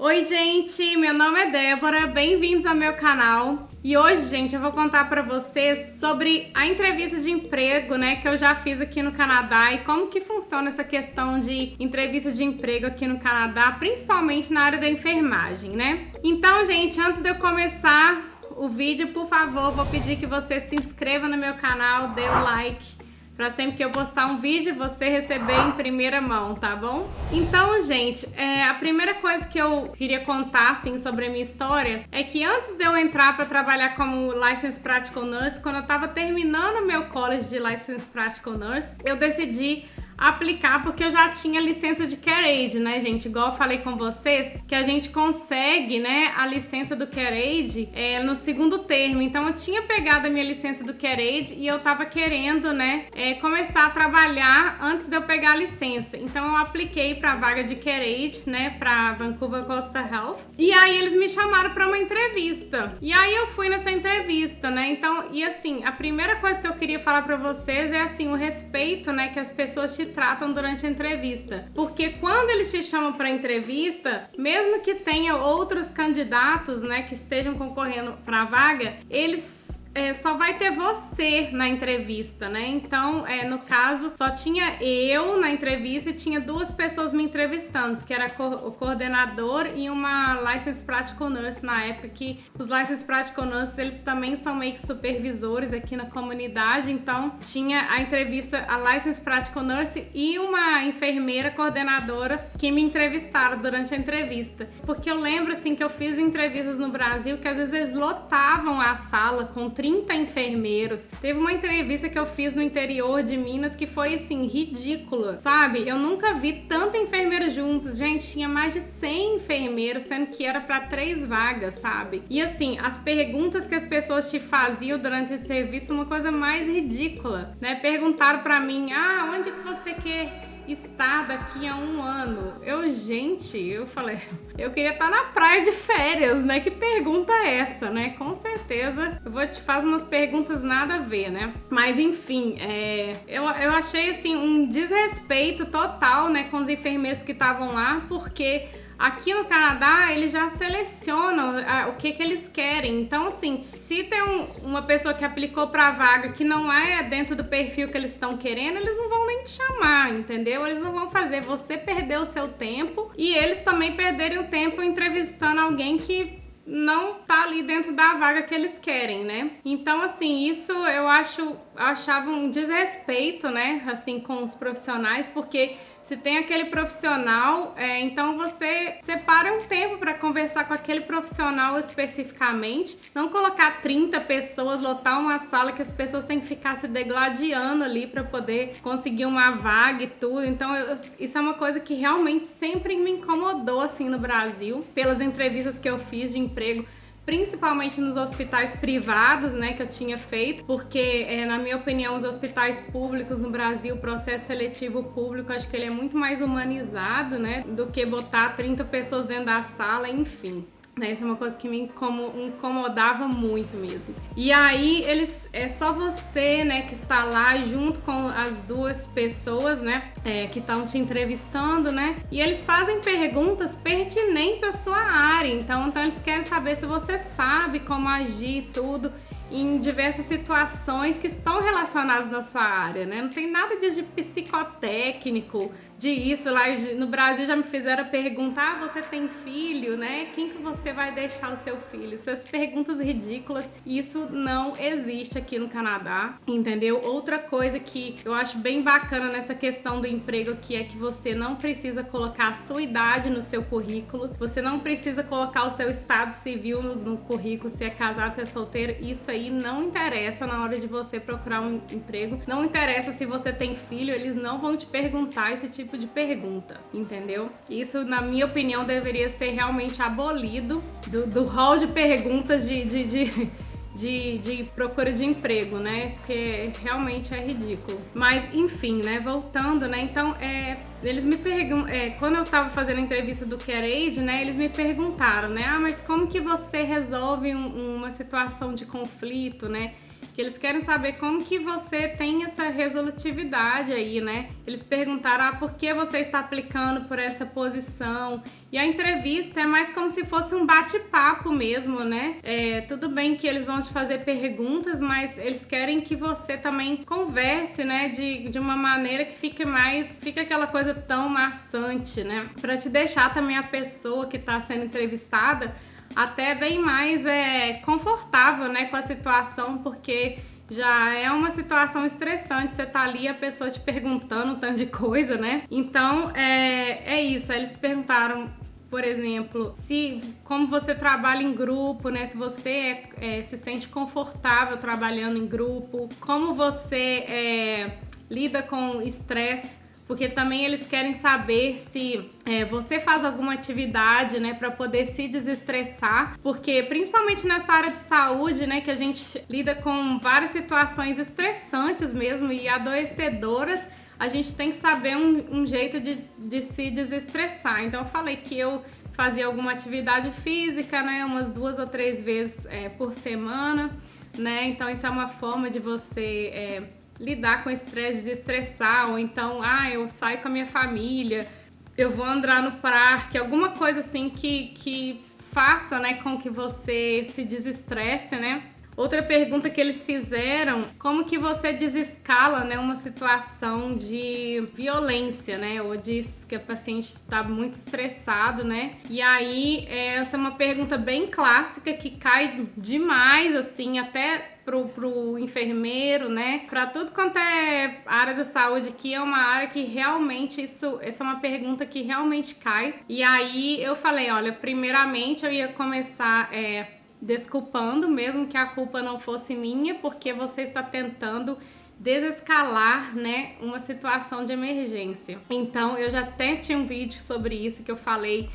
Oi, gente, meu nome é Débora, bem-vindos ao meu canal. E hoje, gente, eu vou contar pra vocês sobre a entrevista de emprego, né, que eu já fiz aqui no Canadá e como que funciona essa questão de entrevista de emprego aqui no Canadá, principalmente na área da enfermagem, né? Então, gente, antes de eu começar o vídeo, por favor, vou pedir que você se inscreva no meu canal, dê o like, para sempre que eu postar um vídeo você receber em primeira mão, tá bom? Então, gente, a primeira coisa que eu queria contar, assim, sobre a minha história é que antes de eu entrar para trabalhar como Licensed Practical Nurse, quando eu tava terminando meu college de Licensed Practical Nurse, eu decidi aplicar porque eu já tinha licença de Care Aid, né, gente? Igual eu falei com vocês, que a gente consegue, né, a licença do Care Aid no segundo termo. Então eu tinha pegado a minha licença do Care Aid e eu tava querendo, né, começar a trabalhar antes de eu pegar a licença. Então eu apliquei para a vaga de Care Aid, né, para Vancouver Coastal Health. E aí eles me chamaram para uma entrevista. E aí eu fui nessa entrevista, né? Então, e assim, a primeira coisa que eu queria falar para vocês é assim, o respeito, né, que as pessoas te tratam durante a entrevista, porque quando eles te chamam para entrevista, mesmo que tenha outros candidatos, né, que estejam concorrendo para a vaga, eles só vai ter você na entrevista, né? Então, no caso, só tinha eu na entrevista e tinha duas pessoas me entrevistando, que era o coordenador e uma Licensed Practical Nurse na época, que os Licensed Practical Nurses, eles também são meio que supervisores aqui na comunidade, então tinha a entrevista, a Licensed Practical Nurse e uma enfermeira coordenadora que me entrevistaram durante a entrevista. Porque eu lembro, assim, que eu fiz entrevistas no Brasil que às vezes eles lotavam a sala com 30 enfermeiros. Teve uma entrevista que eu fiz no interior de Minas que foi, assim, ridícula, sabe? Eu nunca vi tanto enfermeiro juntos. Gente, tinha mais de 100 enfermeiros, sendo que era para 3 vagas, sabe? E, assim, as perguntas que as pessoas te faziam durante esse serviço, uma coisa mais ridícula, né? Perguntaram para mim, onde que você quer estar daqui a 1 ano? Eu falei, eu queria estar na praia de férias, né? Que pergunta é essa, né? Com certeza eu vou te fazer umas perguntas nada a ver, né? Mas enfim, eu achei assim um desrespeito total, né, com os enfermeiros que estavam lá, porque aqui no Canadá, eles já selecionam o que eles querem. Então, assim, se tem uma pessoa que aplicou para a vaga que não é dentro do perfil que eles estão querendo, eles não vão nem te chamar, entendeu? Eles não vão fazer você perder o seu tempo e eles também perderem o tempo entrevistando alguém que não tá ali dentro da vaga que eles querem, né? Então, assim, isso eu achava um desrespeito, né, assim, com os profissionais, porque se tem aquele profissional, então você separa um tempo para conversar com aquele profissional especificamente, não colocar 30 pessoas, lotar uma sala que as pessoas têm que ficar se degladiando ali para poder conseguir uma vaga e tudo. Então, isso é uma coisa que realmente sempre me incomodou, assim, no Brasil, pelas entrevistas que eu fiz de emprego, principalmente nos hospitais privados, né, que eu tinha feito, porque, na minha opinião, os hospitais públicos no Brasil, o processo seletivo público, acho que ele é muito mais humanizado, né, do que botar 30 pessoas dentro da sala, enfim. Isso é uma coisa que me incomodava muito mesmo. E aí, é só você, né, que está lá junto com as duas pessoas, né, que estão te entrevistando, né, e eles fazem perguntas pertinentes à sua área. Então eles querem saber se você sabe como agir e tudo em diversas situações que estão relacionadas na sua área, né? Não tem nada de psicotécnico, de isso. Lá no Brasil já me fizeram perguntar, você tem filho, né? Quem que você vai deixar o seu filho? Essas perguntas ridículas, isso não existe aqui no Canadá, entendeu? Outra coisa que eu acho bem bacana nessa questão do emprego, que é que você não precisa colocar a sua idade no seu currículo, você não precisa colocar o seu estado civil no currículo, se é casado, se é solteiro, isso aí não interessa na hora de você procurar um emprego, não interessa se você tem filho, eles não vão te perguntar esse tipo de pergunta, entendeu? Isso, na minha opinião, deveria ser realmente abolido do hall de perguntas de procura de emprego, né? Isso que realmente é ridículo. Mas, enfim, né? Voltando, né? Então, eles me quando eu tava fazendo a entrevista do CareAid, né, eles me perguntaram, né, mas como que você resolve uma situação de conflito, né? Que eles querem saber como que você tem essa resolutividade aí, né? Eles perguntaram, por que você está aplicando por essa posição? E a entrevista é mais como se fosse um bate-papo mesmo, né? Tudo bem que eles vão te fazer perguntas, mas eles querem que você também converse, né? De uma maneira que fique aquela coisa tão maçante, né? Para te deixar também a pessoa que está sendo entrevistada até bem mais confortável, né, com a situação, porque já é uma situação estressante, você tá ali, a pessoa te perguntando um tanto de coisa, né? Então, é isso, eles perguntaram, por exemplo, como você trabalha em grupo, né? Se você se sente confortável trabalhando em grupo, como você lida com estresse, porque também eles querem saber se você faz alguma atividade, né, para poder se desestressar, porque principalmente nessa área de saúde, né, que a gente lida com várias situações estressantes mesmo e adoecedoras, a gente tem que saber um jeito de se desestressar. Então eu falei que eu fazia alguma atividade física, né, umas 2 ou 3 vezes por semana, né, então isso é uma forma de você lidar com estresse, desestressar, ou então, eu saio com a minha família, eu vou andar no parque, alguma coisa assim que faça, né, com que você se desestresse, né? Outra pergunta que eles fizeram, como que você desescala, né, uma situação de violência, né, ou diz que o paciente está muito estressado, né? E aí, essa é uma pergunta bem clássica que cai demais, assim, até pro enfermeiro, né? Para tudo quanto é área da saúde aqui, é uma área que realmente essa é uma pergunta que realmente cai. E aí eu falei, olha, primeiramente eu ia começar desculpando, mesmo que a culpa não fosse minha, porque você está tentando desescalar, né, uma situação de emergência. Então eu já até tinha um vídeo sobre isso que eu falei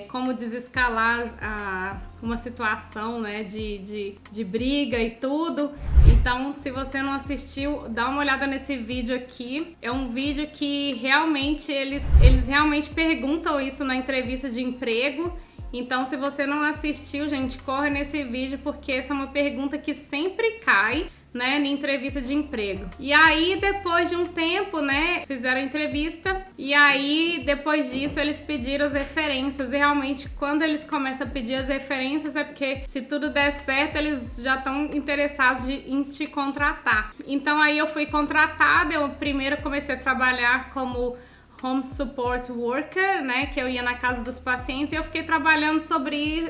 como desescalar uma situação, né, de briga e tudo. Então, se você não assistiu, dá uma olhada nesse vídeo aqui. É um vídeo que realmente eles realmente perguntam isso na entrevista de emprego. Então, se você não assistiu, gente, corre nesse vídeo, porque essa é uma pergunta que sempre cai, né, na entrevista de emprego. E aí, depois de um tempo, né, fizeram a entrevista e aí, depois disso, eles pediram as referências. E realmente, quando eles começam a pedir as referências, é porque se tudo der certo, eles já estão interessados em te contratar. Então, aí eu fui contratada. Eu primeiro comecei a trabalhar como Home Support Worker, né, que eu ia na casa dos pacientes, e eu fiquei trabalhando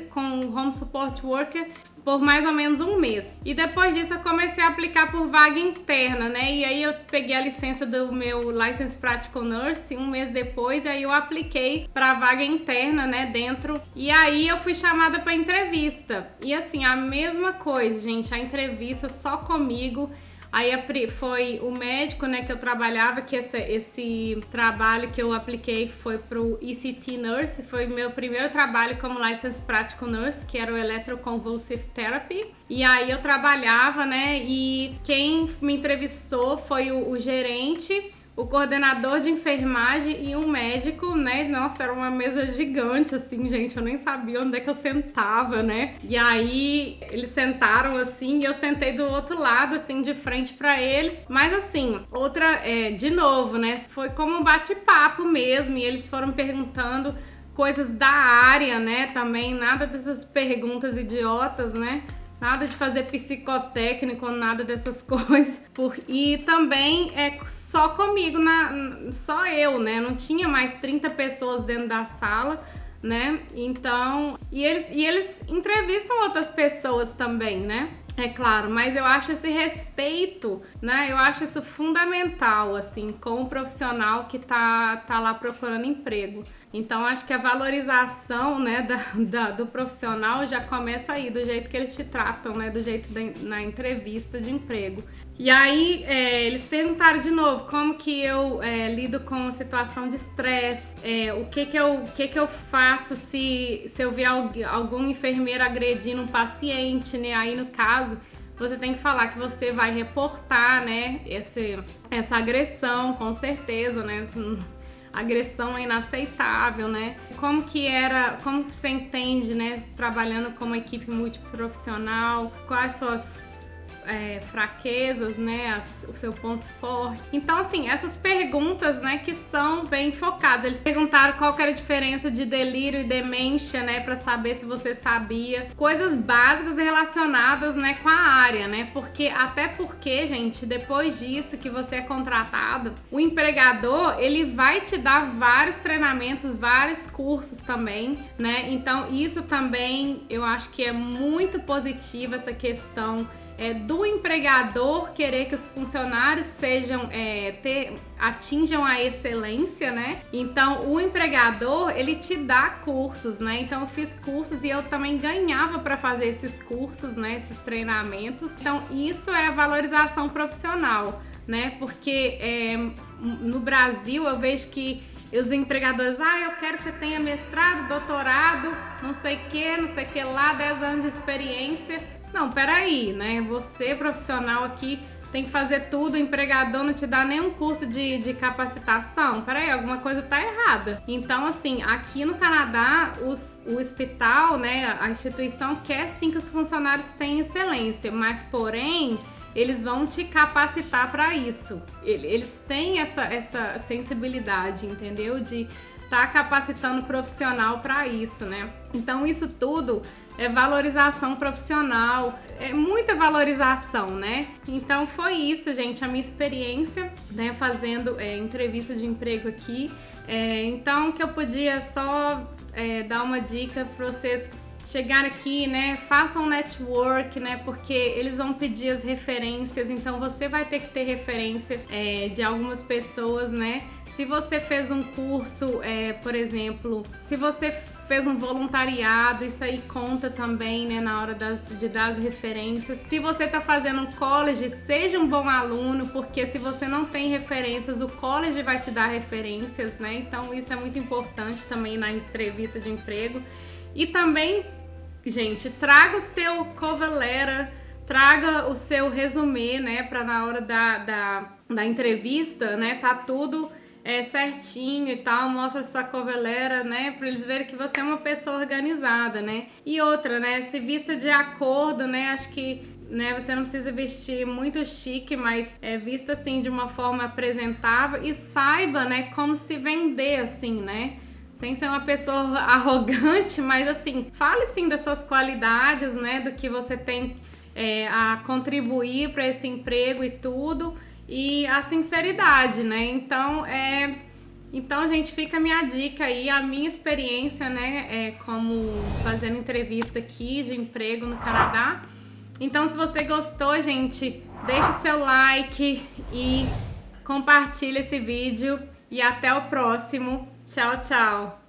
com Home Support Worker por mais ou menos um mês. E depois disso eu comecei a aplicar por vaga interna, né, e aí eu peguei a licença do meu Licensed Practical Nurse um mês depois, e aí eu apliquei para vaga interna, né, dentro, e aí eu fui chamada para entrevista. E assim, a mesma coisa, gente, a entrevista só comigo. Aí foi o médico, né, que eu trabalhava, que esse trabalho que eu apliquei foi pro ECT Nurse, foi meu primeiro trabalho como Licensed Practical Nurse, que era o Electroconvulsive Therapy. E aí eu trabalhava, né, e quem me entrevistou foi o gerente, o coordenador de enfermagem e um médico, né? Nossa, era uma mesa gigante, assim, gente. Eu nem sabia onde é que eu sentava, né? E aí, eles sentaram, assim, e eu sentei do outro lado, assim, de frente pra eles. Mas, assim, de novo, né? Foi como um bate-papo mesmo, e eles foram perguntando coisas da área, né? Também, nada dessas perguntas idiotas, né? Nada de fazer psicotécnico, nada dessas coisas. E também só comigo, só eu, né? Não tinha mais 30 pessoas dentro da sala, né? Então, e eles entrevistam outras pessoas também, né? É claro, mas eu acho esse respeito, né? Eu acho isso fundamental, assim, com o profissional que tá lá procurando emprego. Então, acho que a valorização, né, do profissional já começa aí, do jeito que eles te tratam, né, do jeito na entrevista de emprego. E aí, eles perguntaram de novo como que eu lido com a situação de estresse, o que eu faço se eu ver algum enfermeiro agredindo um paciente, né? Aí, no caso, você tem que falar que você vai reportar, né, essa agressão, com certeza, né? agressão é inaceitável, né? Como que você entende, né, trabalhando como equipe multiprofissional, quais suas fraquezas, né, o seu ponto forte. Então, assim, essas perguntas, né, que são bem focadas. Eles perguntaram qual que era a diferença de delírio e demência, né, para saber se você sabia. Coisas básicas relacionadas, né, com a área, né, até porque, gente, depois disso que você é contratado, o empregador, ele vai te dar vários treinamentos, vários cursos também, né, então isso também eu acho que é muito positivo, essa questão do empregador querer que os funcionários atinjam a excelência, né? Então, o empregador, ele te dá cursos, né? Então, eu fiz cursos e eu também ganhava para fazer esses cursos, né? Esses treinamentos. Então, isso é a valorização profissional, né? Porque no Brasil, eu vejo que os empregadores, eu quero que você tenha mestrado, doutorado, não sei o que lá, 10 anos de experiência. Não, peraí, né? Você, profissional aqui, tem que fazer tudo, o empregador não te dá nenhum curso de capacitação. Peraí, alguma coisa tá errada. Então, assim, aqui no Canadá, o hospital, né, a instituição quer sim que os funcionários tenham excelência, mas, porém, eles vão te capacitar para isso. Eles têm essa sensibilidade, entendeu? De estar capacitando o profissional para isso, né? Então, isso tudo é valorização profissional, é muita valorização, né? Então foi isso, gente, a minha experiência, né, fazendo entrevista de emprego aqui. Então, que eu podia só dar uma dica para vocês chegarem aqui, né? Façam network, né? Porque eles vão pedir as referências, então você vai ter que ter referência de algumas pessoas, né? Se você fez um curso, por exemplo, se você fez um voluntariado, isso aí conta também, né, na hora de dar as referências. Se você está fazendo um college, seja um bom aluno, porque se você não tem referências, o college vai te dar referências, né? Então isso é muito importante também na entrevista de emprego. E também, gente, traga o seu cover letter, traga o seu resumê, né, para na hora da entrevista, né, tá tudo certinho e tal, mostra sua cover letter, né, para eles verem que você é uma pessoa organizada, né. E outra, né, se vista de acordo, né, acho que, né, você não precisa vestir muito chique, mas vista assim de uma forma apresentável e saiba, né, como se vender assim, né, sem ser uma pessoa arrogante, mas assim, fale sim das suas qualidades, né, do que você tem a contribuir para esse emprego e tudo, e a sinceridade, né? Então, gente, fica a minha dica aí, a minha experiência, né, como fazendo entrevista aqui de emprego no Canadá. Então, se você gostou, gente, deixa o seu like e compartilha esse vídeo e até o próximo. Tchau, tchau!